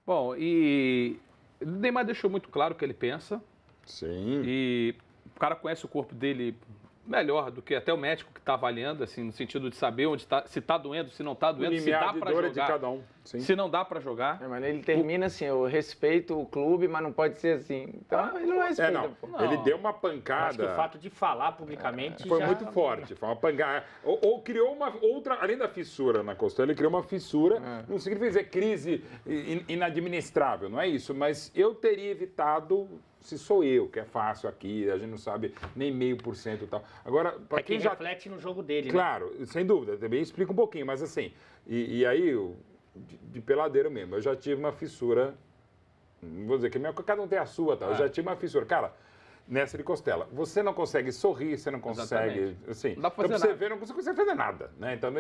Bom, e o Neymar deixou muito claro o que ele pensa. Sim. E o cara conhece o corpo dele melhor do que até o médico que está avaliando, assim, no sentido de saber onde tá, se está doendo, se não está doendo, se dá para jogar, de cada um. Sim. se não dá para jogar. Mas ele termina assim, eu respeito o clube, mas não pode ser assim. Então ele não respeita. Não. Ele deu uma pancada. Acho que o fato de falar publicamente foi já... muito forte. Foi uma pancada. Ou criou uma outra, além da fissura na costela, ele criou uma fissura. Não significa dizer crise inadministrável, não é isso. Mas eu teria evitado. Se sou eu, que é fácil aqui, a gente não sabe nem 0,5% e tal. Agora, para quem já reflete no jogo dele, claro, né? Sem dúvida, também explica um pouquinho, mas assim, e aí, de peladeiro mesmo, eu já tive uma fissura, não vou dizer que cada um tem a sua, tá? Eu já tive uma fissura. Cara, nessa de costela, você não consegue sorrir, você não consegue, assim, não dá pra fazer você nada. vê, não consegue fazer nada, né? Então,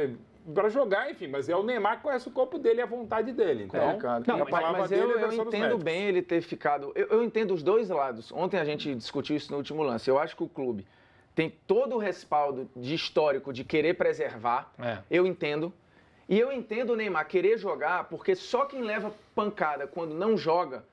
para jogar, enfim, mas é o Neymar que conhece o corpo dele e a vontade dele, então... Mas eu entendo bem ele ter ficado... Eu entendo os dois lados. Ontem a gente discutiu isso no último lance. Eu acho que o clube tem todo o respaldo de histórico de querer preservar, eu entendo. E eu entendo o Neymar querer jogar, porque só quem leva pancada quando não joga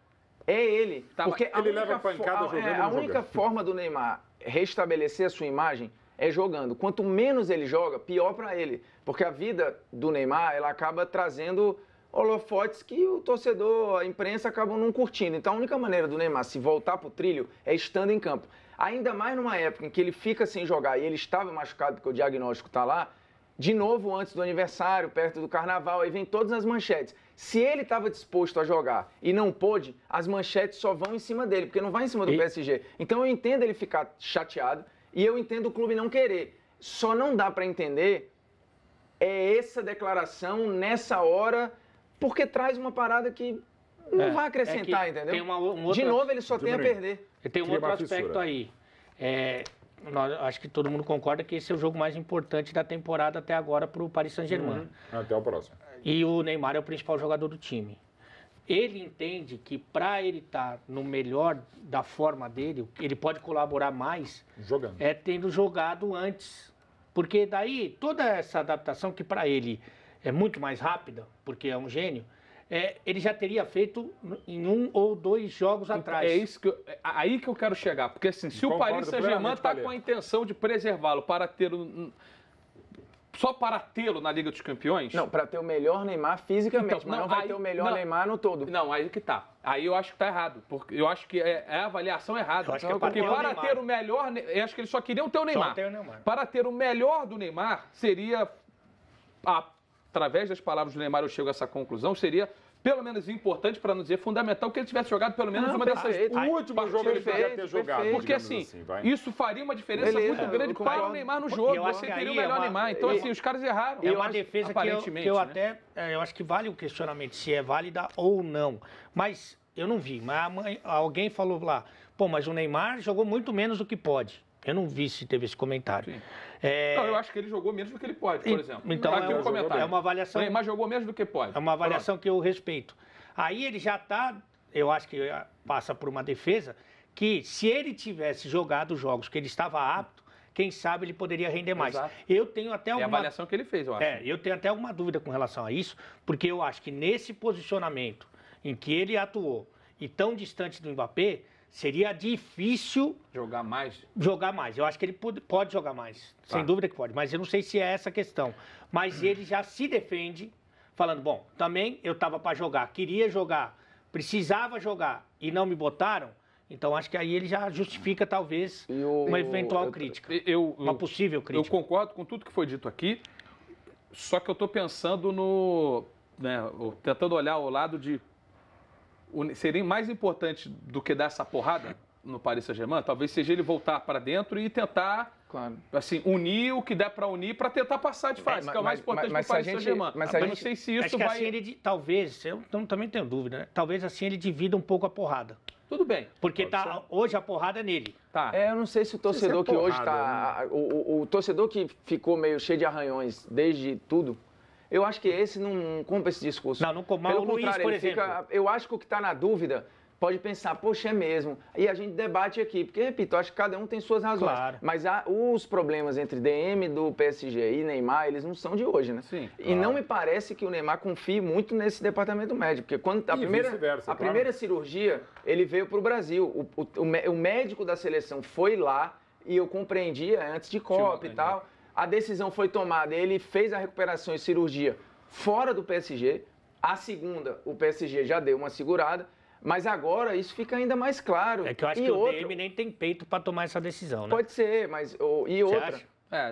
é ele. Porque ele leva pancada jogando. A única forma do Neymar restabelecer a sua imagem é jogando. Quanto menos ele joga, pior para ele. Porque a vida do Neymar, ela acaba trazendo holofotes que o torcedor, a imprensa acabam não curtindo. Então a única maneira do Neymar se voltar pro trilho é estando em campo. Ainda mais numa época em que ele fica sem jogar e ele estava machucado porque o diagnóstico está lá, de novo antes do aniversário, perto do carnaval, aí vem todas as manchetes. Se ele estava disposto a jogar e não pôde, as manchetes só vão em cima dele, porque não vai em cima do PSG. Então eu entendo ele ficar chateado e eu entendo o clube não querer. Só não dá para entender essa declaração nessa hora, porque traz uma parada que não vai acrescentar, entendeu? Tem de novo ele só tem a perder. Tem um outro aspecto aí. Acho que todo mundo concorda que esse é o jogo mais importante da temporada até agora para o Paris Saint-Germain. Até o próximo. E o Neymar é o principal jogador do time. Ele entende que para ele estar no melhor da forma dele, ele pode colaborar mais tendo jogado antes. Porque daí toda essa adaptação que para ele é muito mais rápida, porque é um gênio, ele já teria feito em 1 ou 2 jogos atrás. É isso aí que eu quero chegar. Porque assim, se o Paris Saint-Germain está com a intenção de preservá-lo para ter só para tê-lo na Liga dos Campeões... Não, para ter o melhor Neymar fisicamente, mas não vai ter o melhor Neymar no todo. Não, aí que tá. Aí eu acho que tá errado. Porque eu acho que é a avaliação errada. Porque para ter o melhor... Eu acho que eles só queriam ter o Neymar. Só ter o Neymar. Para ter o melhor do Neymar, seria... Através das palavras do Neymar eu chego a essa conclusão, seria... Pelo menos importante, para não dizer fundamental, que ele tivesse jogado pelo menos uma dessas... O último jogo ele podia ter jogado. Porque assim, isso faria uma diferença muito grande para o Neymar no jogo. Você teria o melhor Neymar. Então assim, os caras erraram. É uma defesa que eu até... Eu acho que vale o questionamento se é válida ou não. Mas eu não vi. Mas alguém falou lá, mas o Neymar jogou muito menos do que pode. Eu não vi se teve esse comentário. Não, eu acho que ele jogou menos do que ele pode, por exemplo. Então, é uma avaliação... O Neymar jogou menos do que pode. É uma avaliação que eu respeito. Aí ele já está, eu acho que passa por uma defesa, que se ele tivesse jogado os jogos que ele estava apto, quem sabe ele poderia render mais. Exato. Eu tenho até alguma... É a avaliação que ele fez, eu acho. Eu tenho até alguma dúvida com relação a isso, porque eu acho que nesse posicionamento em que ele atuou e tão distante do Mbappé, seria difícil... Jogar mais? Jogar mais. Eu acho que ele pode jogar mais. Sem dúvida que pode. Mas eu não sei se é essa a questão. Mas ele já se defende, falando, também eu estava para jogar, queria jogar, precisava jogar e não me botaram. Então, acho que aí ele já justifica, talvez, uma eventual crítica. Uma possível crítica. Eu concordo com tudo que foi dito aqui, só que eu estou pensando no... tentando olhar ao lado de... Seria mais importante do que dar essa porrada no Paris Saint-Germain? Talvez seja ele voltar para dentro e tentar assim, unir o que der para unir para tentar passar de fase, que é o mais importante para o Paris Saint-Germain. Mas eu não sei se isso acho que assim ele, talvez, eu também tenho dúvida, né? Talvez assim ele divida um pouco a porrada. Tudo bem. Porque hoje a porrada é nele. Eu não sei se o torcedor que hoje está... O torcedor que ficou meio cheio de arranhões desde tudo... Eu acho que esse não compra esse discurso. Não compra. O Luiz, por exemplo. Eu acho que o que está na dúvida pode pensar, poxa, é mesmo. E a gente debate aqui, porque, repito, eu acho que cada um tem suas razões. Claro. Mas os problemas entre DM do PSG e Neymar, eles não são de hoje, né? Sim, E não me parece que o Neymar confie muito nesse departamento médico, porque quando a primeira cirurgia, ele veio para o Brasil. O médico da seleção foi lá e eu compreendia antes de Copa e tal. A decisão foi tomada, ele fez a recuperação e cirurgia fora do PSG. A segunda, o PSG já deu uma segurada. Mas agora isso fica ainda mais claro. É que eu acho que o DM nem tem peito para tomar essa decisão, né? Pode ser, mas... E outra... Você acha?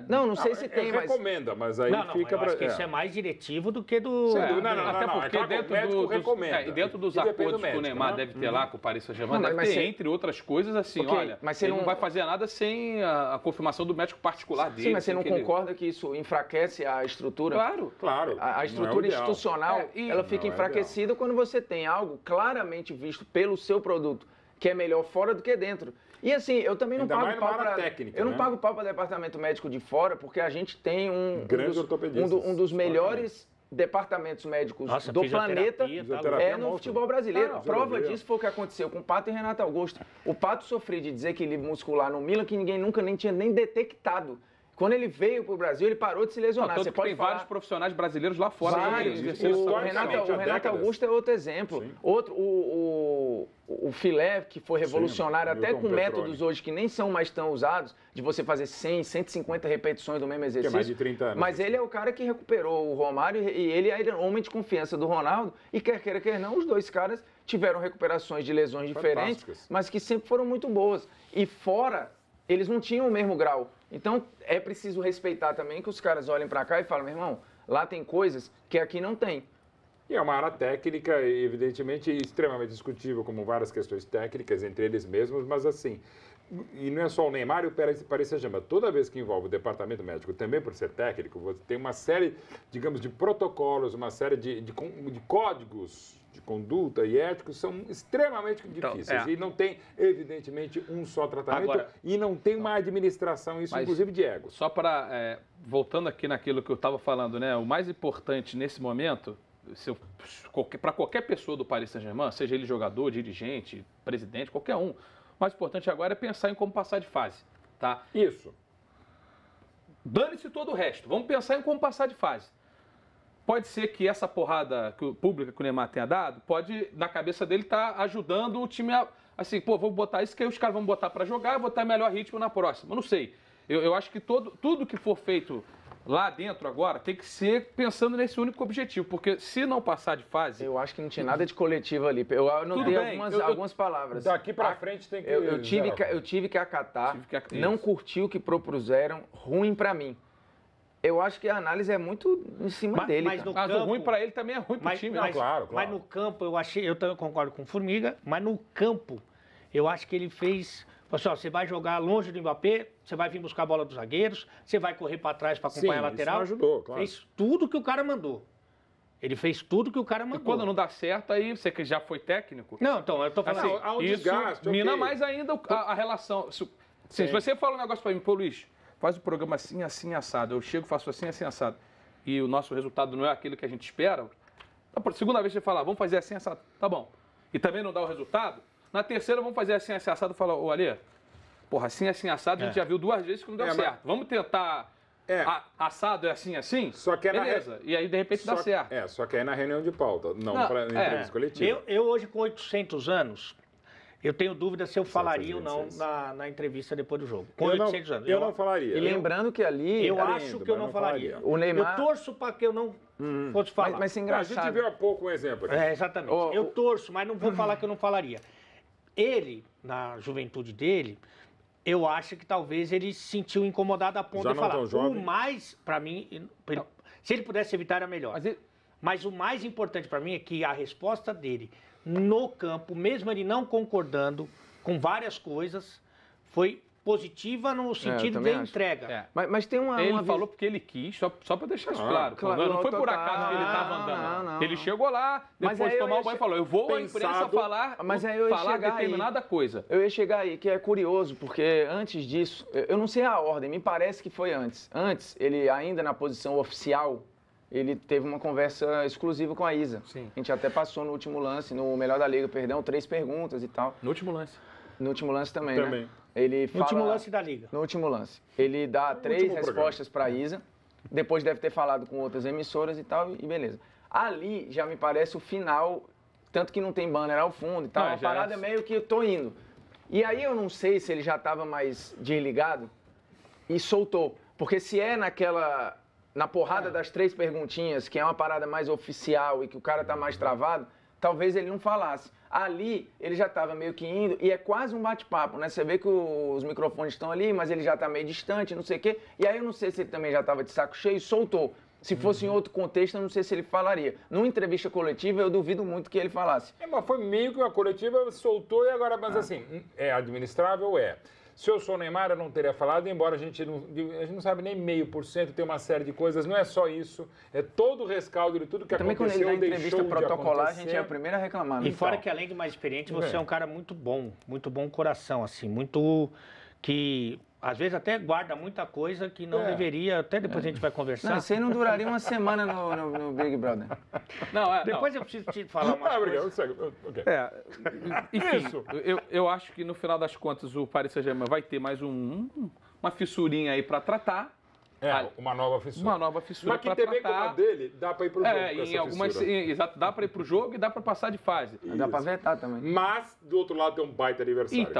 Não sei se tem, mas... recomenda, mas aí fica... Eu acho que isso é mais diretivo do que do... Até porque dentro dos acordos que o Neymar deve ter lá com o Paris Saint-Germain, deve ter, entre outras coisas, assim, olha, mas ele não vai fazer nada sem a confirmação do médico particular dele. Sim, mas você não concorda que isso enfraquece a estrutura? Claro. A estrutura institucional, ela fica enfraquecida quando você tem algo claramente visto pelo seu produto, que é melhor fora do que dentro. E assim, eu também não pago pau para técnica. Eu não pago pau para departamento médico de fora, porque a gente tem um dos melhores departamentos médicos do planeta no futebol brasileiro. Prova disso foi o que aconteceu com o Pato e Renato Augusto. O Pato sofreu de desequilíbrio muscular no Milan que ninguém nunca nem tinha detectado. Quando ele veio para o Brasil, ele parou de se lesionar. Você pode vários profissionais brasileiros lá fora. O Renato Augusto é outro exemplo. O filé, que foi revolucionário, até com métodos hoje que nem são mais tão usados, de você fazer 100, 150 repetições do mesmo exercício. Que é mais de 30 anos. Mas ele é o cara que recuperou o Romário e ele é o homem de confiança do Ronaldo. E quer queira, quer não, os dois caras tiveram recuperações de lesões diferentes, mas que sempre foram muito boas. E fora, eles não tinham o mesmo grau. Então, é preciso respeitar também que os caras olhem para cá e falem, meu irmão, lá tem coisas que aqui não tem. E é uma área técnica, evidentemente, extremamente discutível, como várias questões técnicas entre eles mesmos, mas assim, e não é só o Neymar e o Paris Saint-Germain. Toda vez que envolve o departamento médico, também por ser técnico, você tem uma série, digamos, de protocolos, uma série de códigos de conduta e éticos são extremamente difíceis. E não tem, evidentemente, um só tratamento. Agora, e não tem uma administração, isso inclusive de ego. Só para, voltando aqui naquilo que eu estava falando, né? O mais importante nesse momento, para qualquer pessoa do Paris Saint-Germain, seja ele jogador, dirigente, presidente, qualquer um, o mais importante agora é pensar em como passar de fase, tá? Isso. Dane-se todo o resto. Vamos pensar em como passar de fase. Pode ser que essa porrada pública que o Neymar tenha dado, pode, na cabeça dele, estar ajudando o time a... Assim, vou botar isso que aí os caras vão botar para jogar e botar melhor ritmo na próxima. Eu não sei. Eu acho que tudo que for feito lá dentro agora tem que ser pensando nesse único objetivo, porque se não passar de fase... Eu acho que não tinha nada de coletivo ali. Eu anotei algumas palavras. Daqui para frente tem que... Eu tive que acatar, não curti o que propuseram, ruim para mim. Eu acho que a análise é muito em cima dele. Mas o ruim para ele também é ruim para o time. Claro. Mas no campo, eu também concordo com o Formiga, mas no campo, eu acho que ele fez... Pessoal, você vai jogar longe do Mbappé, você vai vir buscar a bola dos zagueiros, você vai correr para trás para acompanhar a lateral. Isso ajudou, claro. Fez tudo que o cara mandou. Ele fez tudo que o cara mandou. E quando não dá certo, aí você que já foi técnico... Não, então, eu tô falando assim, isso desgaste, mina mais ainda a relação. Se você fala um negócio para mim, pô, Luiz, faz o programa assim, assim, assado. Eu chego, faço assim, assim, assado. E o nosso resultado não é aquilo que a gente espera. A segunda vez você fala, vamos fazer assim, assado. Tá bom. E também não dá o resultado. Na terceira, vamos fazer assim, assim, assado. Fala, ô, Alê, porra, assim, assim, assado, a gente já viu 2 vezes que não deu certo. Vamos tentar... assado é assim, assim? Só que beleza. E aí, de repente, dá certo. Só que é na reunião de pauta, não para entrevista coletiva. Eu hoje, com 800 anos... Eu tenho dúvida se eu falaria ou não na entrevista depois do jogo. Com 800 anos. Eu não falaria. E lembrando que ali... Eu acho que eu não falaria. O Neymar... Eu torço para que eu não fosse falar. Mas é engraçado. A gente viu há pouco um exemplo aqui. Exatamente. Eu torço, mas não vou falar que eu não falaria. Ele, na juventude dele, eu acho que talvez ele se sentiu incomodado a ponto de falar. O mais, para mim, se ele pudesse evitar, era melhor. Mas o mais importante para mim é que a resposta dele no campo, mesmo ele não concordando com várias coisas, foi positiva no sentido da entrega. Mas tem Ele falou porque ele quis, só para deixar isso claro. Não foi por acaso que ele estava andando. Não. Ele chegou lá, depois de tomar o banho e falou, eu vou à imprensa falar determinada coisa. Eu ia chegar aí, que é curioso, porque antes disso, eu não sei a ordem, me parece que foi antes. Antes, ele ainda na posição oficial, ele teve uma conversa exclusiva com a Isa. Sim. A gente até passou no último lance, no Melhor da Liga, perdão, 3 perguntas e tal. No último lance. No último lance também, né? Ele fala, no último lance da Liga. No último lance. Ele dá 3 respostas para a Isa, depois deve ter falado com outras emissoras e tal, e beleza. Ali já me parece o final, tanto que não tem banner ao fundo e tal, a parada é meio que eu tô indo. E aí eu não sei se ele já estava mais desligado e soltou, porque se é na porrada das 3 perguntinhas, que é uma parada mais oficial e que o cara tá mais travado, talvez ele não falasse. Ali, ele já estava meio que indo, e é quase um bate-papo, né? Você vê que os microfones estão ali, mas ele já está meio distante, não sei o quê. E aí eu não sei se ele também já estava de saco cheio e soltou. Se fosse em outro contexto, eu não sei se ele falaria. Numa entrevista coletiva, eu duvido muito que ele falasse. Mas foi meio que uma coletiva, soltou e agora, mas assim, é administrável? Se eu sou o Neymar, eu não teria falado, embora a gente não sabe nem 0,5%, tem uma série de coisas, não é só isso, é todo o rescaldo de tudo que também aconteceu, quando ele dá entrevista protocolar, a gente é a o primeiro a reclamar. E fora que além de mais experiente, você é um cara muito bom coração, assim, muito que às vezes até guarda muita coisa que não deveria, até depois a gente vai conversar. Não, você não duraria uma semana no Big Brother. Depois eu preciso te falar uma coisa. Okay. Enfim, eu acho que no final das contas o Paris Saint-Germain vai ter mais uma fissurinha aí para tratar. Uma nova fissura. Uma nova fissura para tratar. Mas que TV como a dele, dá para ir pro jogo Exato, dá para ir pro jogo e dá para passar de fase. Dá para vetar também. Mas, do outro lado, tem um baita adversário. Então,